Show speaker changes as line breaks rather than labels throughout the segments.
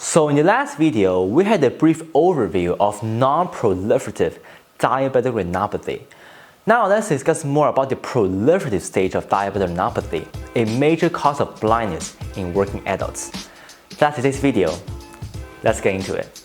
So in the last video, we had a brief overview of non-proliferative diabetic retinopathy. Now let's discuss more about the proliferative stage of diabetic retinopathy, a major cause of blindness in working adults. That's today's video. Let's get into it.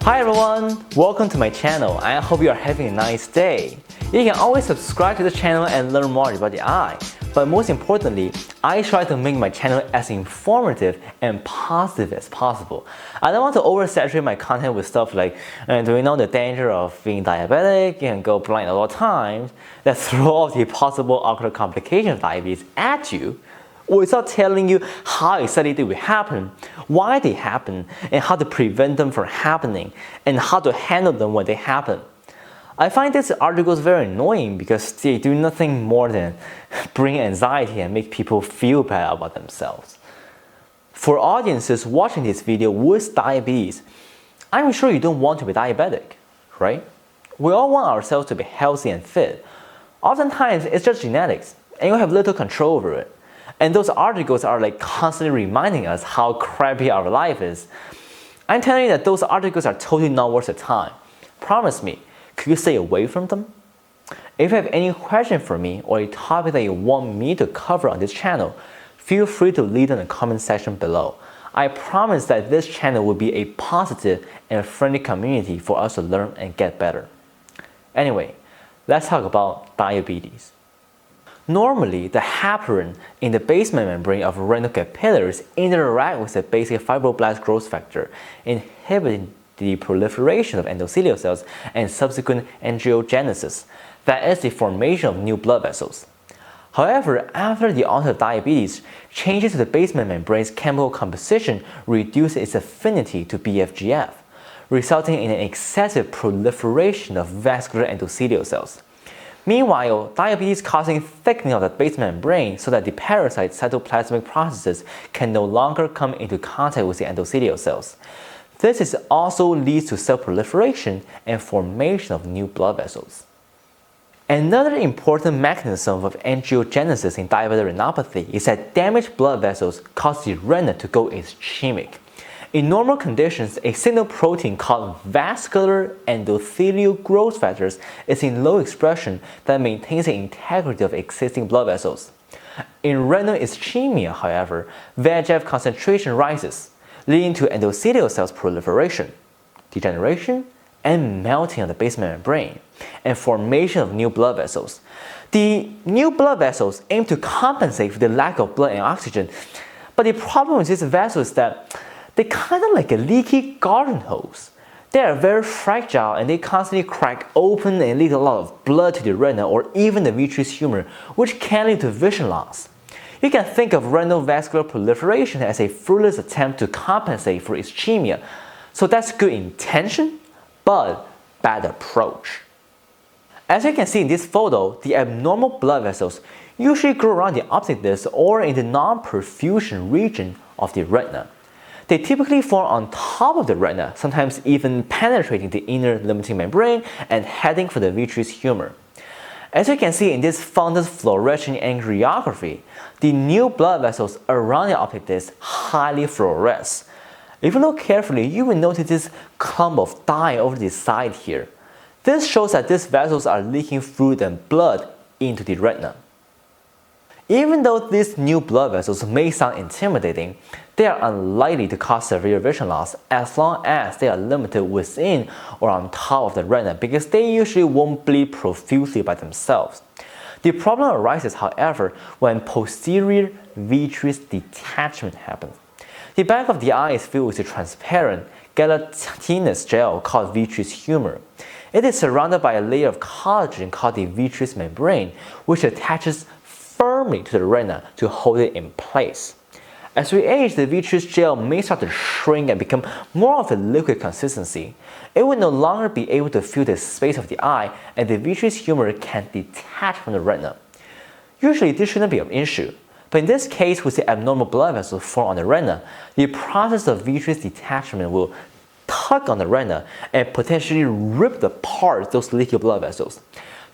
Hi everyone, welcome to my channel. I hope you are having a nice day. You can always subscribe to the channel and learn more about the eye. But most importantly, I try to make my channel as informative and positive as possible. I don't want to oversaturate my content with stuff like, do you know the danger of being diabetic and go blind at all times, that throw all the possible ocular complications of diabetes at you, without telling you how exactly they will happen, why they happen, and how to prevent them from happening, and how to handle them when they happen. I find these articles very annoying because they do nothing more than bring anxiety and make people feel bad about themselves. For audiences watching this video with diabetes, I'm sure you don't want to be diabetic, right? We all want ourselves to be healthy and fit. Oftentimes, it's just genetics, and you have little control over it. And those articles are like constantly reminding us how crappy our life is. I'm telling you that those articles are totally not worth the time. Promise me, could you stay away from them? If you have any question for me or a topic that you want me to cover on this channel, feel free to leave in the comment section below. I promise that this channel will be a positive and friendly community for us to learn and get better. Anyway, let's talk about diabetes. Normally, the heparin in the basement membrane of retinal capillaries interact with the basic fibroblast growth factor, inhibiting the proliferation of endothelial cells and subsequent angiogenesis, that is the formation of new blood vessels. However, after the onset of diabetes, changes to the basement membrane's chemical composition reduce its affinity to BFGF, resulting in an excessive proliferation of vascular endothelial cells. Meanwhile, diabetes causing thickening of the basement membrane so that the parasite cytoplasmic processes can no longer come into contact with the endothelial cells. This also leads to cell proliferation and formation of new blood vessels. Another important mechanism of angiogenesis in diabetic retinopathy is that damaged blood vessels cause the retina to go ischemic. In normal conditions, a signal protein called vascular endothelial growth factors is in low expression that maintains the integrity of existing blood vessels. In retinal ischemia, however, VEGF concentration rises, leading to endothelial cells proliferation, degeneration, and melting of the basement membrane, and formation of new blood vessels. The new blood vessels aim to compensate for the lack of blood and oxygen, but the problem with these vessels is that they're kind of like a leaky garden hose. They are very fragile and they constantly crack open and leak a lot of blood to the retina or even the vitreous humor, which can lead to vision loss. You can think of retinal vascular proliferation as a fruitless attempt to compensate for ischemia. So that's good intention, but bad approach. As you can see in this photo, the abnormal blood vessels usually grow around the optic disc or in the non-perfusion region of the retina. They typically form on top of the retina, sometimes even penetrating the inner limiting membrane and heading for the vitreous humor. As you can see in this fundus fluorescent angiography, the new blood vessels around the optic disc highly fluoresce. If you look carefully, you will notice this clump of dye over the side here. This shows that these vessels are leaking fluid and blood into the retina. Even though these new blood vessels may sound intimidating, they are unlikely to cause severe vision loss as long as they are limited within or on top of the retina because they usually won't bleed profusely by themselves. The problem arises, however, when posterior vitreous detachment happens. The back of the eye is filled with a transparent, gelatinous gel called vitreous humor. It is surrounded by a layer of collagen called the vitreous membrane, which attaches firmly to the retina to hold it in place. As we age, the vitreous gel may start to shrink and become more of a liquid consistency. It will no longer be able to fill the space of the eye, and the vitreous humor can detach from the retina. Usually, this shouldn't be an issue, but in this case, with the abnormal blood vessels formed on the retina, the process of vitreous detachment will tug on the retina and potentially rip apart those leaky blood vessels.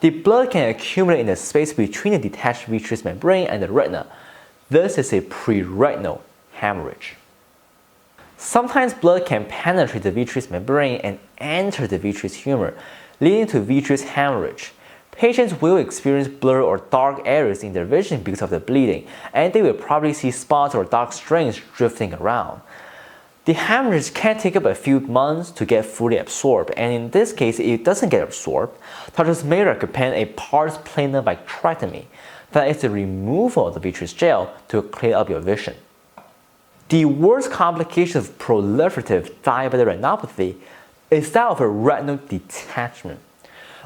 The blood can accumulate in the space between the detached vitreous membrane and the retina. This is a preretinal hemorrhage. Sometimes blood can penetrate the vitreous membrane and enter the vitreous humor, leading to vitreous hemorrhage. Patients will experience blurred or dark areas in their vision because of the bleeding, and they will probably see spots or dark strings drifting around. The hemorrhage can take up a few months to get fully absorbed, and in this case, if it doesn't get absorbed, doctors may recommend a pars plana vitrectomy, that is the removal of the vitreous gel to clear up your vision. The worst complication of proliferative diabetic retinopathy is that of a retinal detachment.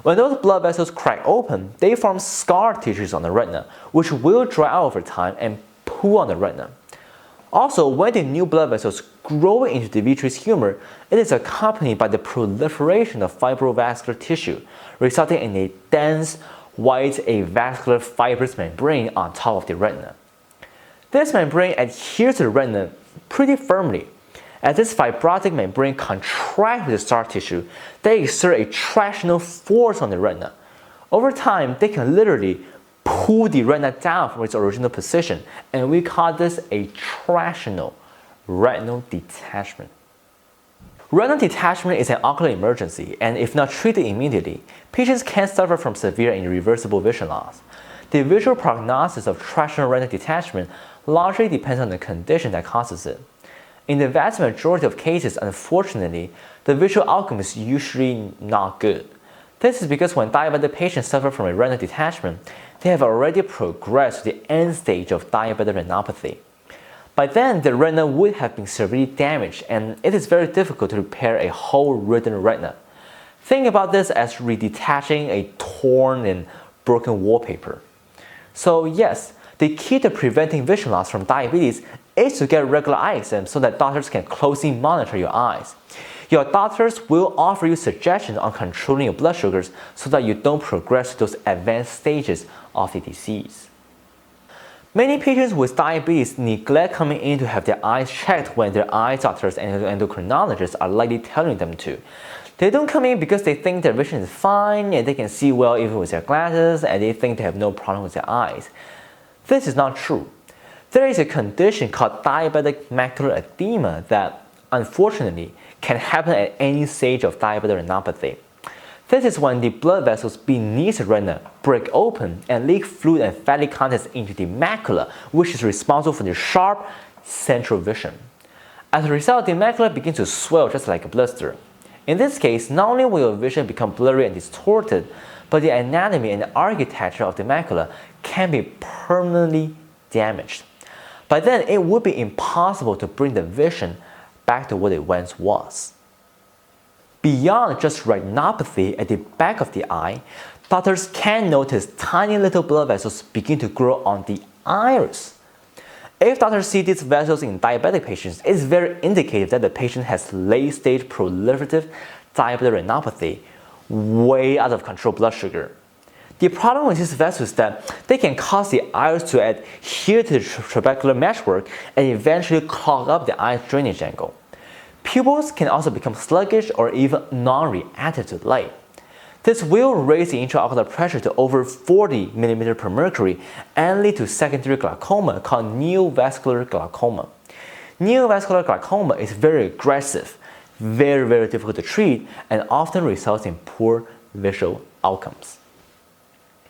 When those blood vessels crack open, they form scar tissues on the retina, which will dry out over time and pull on the retina. Also, when the new blood vessels grow into the vitreous humor, it is accompanied by the proliferation of fibrovascular tissue, resulting in a dense, white, avascular fibrous membrane on top of the retina. This membrane adheres to the retina pretty firmly. As this fibrotic membrane contracts with the scar tissue, they exert a tractional force on the retina. Over time, they can literally pull the retina down from its original position, and we call this a tractional retinal detachment. Retinal detachment is an ocular emergency, and if not treated immediately, patients can suffer from severe and irreversible vision loss. The visual prognosis of tractional retinal detachment largely depends on the condition that causes it. In the vast majority of cases, unfortunately, the visual outcome is usually not good. This is because when diabetic patients suffer from a retinal detachment, they have already progressed to the end stage of diabetic retinopathy. By then, the retina would have been severely damaged, and it is very difficult to repair a whole written retina. Think about this as redetaching a torn and broken wallpaper. So yes, the key to preventing vision loss from diabetes is to get regular eye exams so that doctors can closely monitor your eyes. Your doctors will offer you suggestions on controlling your blood sugars so that you don't progress to those advanced stages of the disease. Many patients with diabetes neglect coming in to have their eyes checked when their eye doctors and endocrinologists are likely telling them to. They don't come in because they think their vision is fine and they can see well even with their glasses, and they think they have no problem with their eyes. This is not true. There is a condition called diabetic macular edema that, unfortunately, can happen at any stage of diabetic retinopathy. This is when the blood vessels beneath the retina break open and leak fluid and fatty contents into the macula, which is responsible for the sharp central vision. As a result, the macula begins to swell just like a blister. In this case, not only will your vision become blurry and distorted, but the anatomy and the architecture of the macula can be permanently damaged. By then, it would be impossible to bring the vision back to what it once was. Beyond just retinopathy at the back of the eye, doctors can notice tiny little blood vessels begin to grow on the iris. If doctors see these vessels in diabetic patients, it's very indicative that the patient has late-stage proliferative diabetic retinopathy, way out of control blood sugar. The problem with these vessels is that they can cause the iris to adhere to the trabecular meshwork and eventually clog up the eye's drainage angle. Pupils can also become sluggish or even non-reactive to light. This will raise the intraocular pressure to over 40 mm per mercury and lead to secondary glaucoma called neovascular glaucoma. Neovascular glaucoma is very aggressive, very difficult to treat, and often results in poor visual outcomes.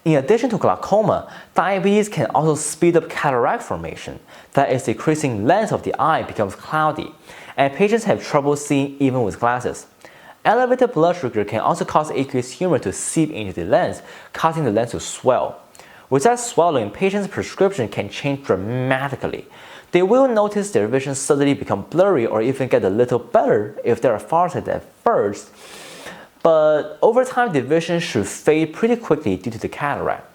In addition to glaucoma, diabetes can also speed up cataract formation. That is, the decreasing lens of the eye becomes cloudy, and patients have trouble seeing even with glasses. Elevated blood sugar can also cause aqueous humor to seep into the lens, causing the lens to swell. With that swelling, patients' prescription can change dramatically. They will notice their vision suddenly become blurry or even get a little better if they are farsighted at first. But over time, the vision should fade pretty quickly due to the cataract.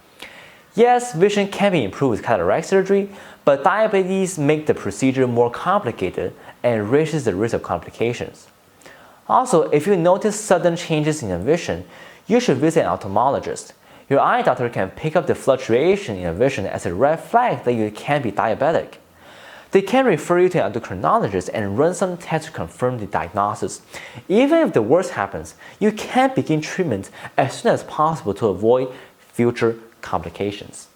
Yes, vision can be improved with cataract surgery, but diabetes makes the procedure more complicated and raises the risk of complications. Also, if you notice sudden changes in your vision, you should visit an ophthalmologist. Your eye doctor can pick up the fluctuation in your vision as a red flag that you can be diabetic. They can refer you to an endocrinologist and run some tests to confirm the diagnosis. Even if the worst happens, you can begin treatment as soon as possible to avoid future complications.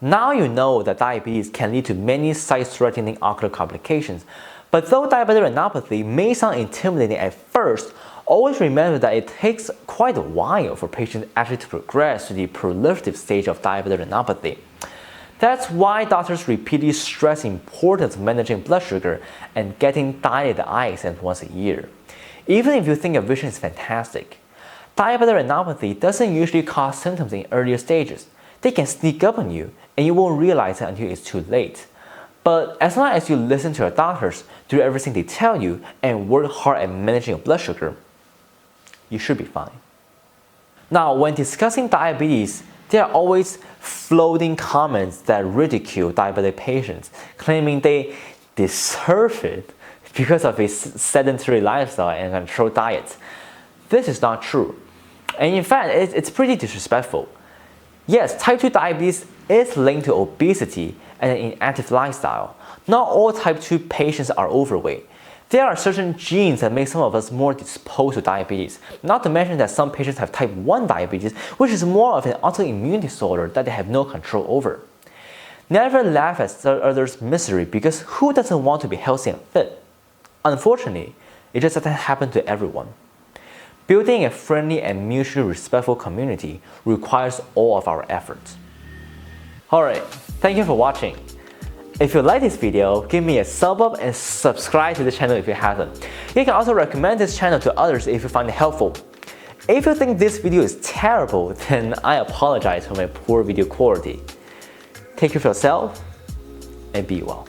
Now you know that diabetes can lead to many sight-threatening ocular complications, but though diabetic retinopathy may sound intimidating at first, always remember that it takes quite a while for patients actually to progress to the proliferative stage of diabetic retinopathy. That's why doctors repeatedly stress the importance of managing blood sugar and getting dilated eye exams once a year. Even if you think your vision is fantastic, diabetic retinopathy doesn't usually cause symptoms in earlier stages. They can sneak up on you and you won't realize it until it's too late. But as long as you listen to your doctors, do everything they tell you, and work hard at managing your blood sugar, you should be fine. Now, when discussing diabetes, there are always floating comments that ridicule diabetic patients, claiming they deserve it because of a sedentary lifestyle and controlled diet. This is not true. And in fact, it's pretty disrespectful. Yes, type 2 diabetes is linked to obesity and an inactive lifestyle. Not all type 2 patients are overweight. There are certain genes that make some of us more disposed to diabetes, not to mention that some patients have type 1 diabetes, which is more of an autoimmune disorder that they have no control over. Never laugh at others' misery, because who doesn't want to be healthy and fit? Unfortunately, it just doesn't happen to everyone. Building a friendly and mutually respectful community requires all of our efforts. Alright, thank you for watching. If you like this video, give me a thumb up and subscribe to the channel if you haven't. You can also recommend this channel to others if you find it helpful. If you think this video is terrible, then I apologize for my poor video quality. Take care of yourself and be well.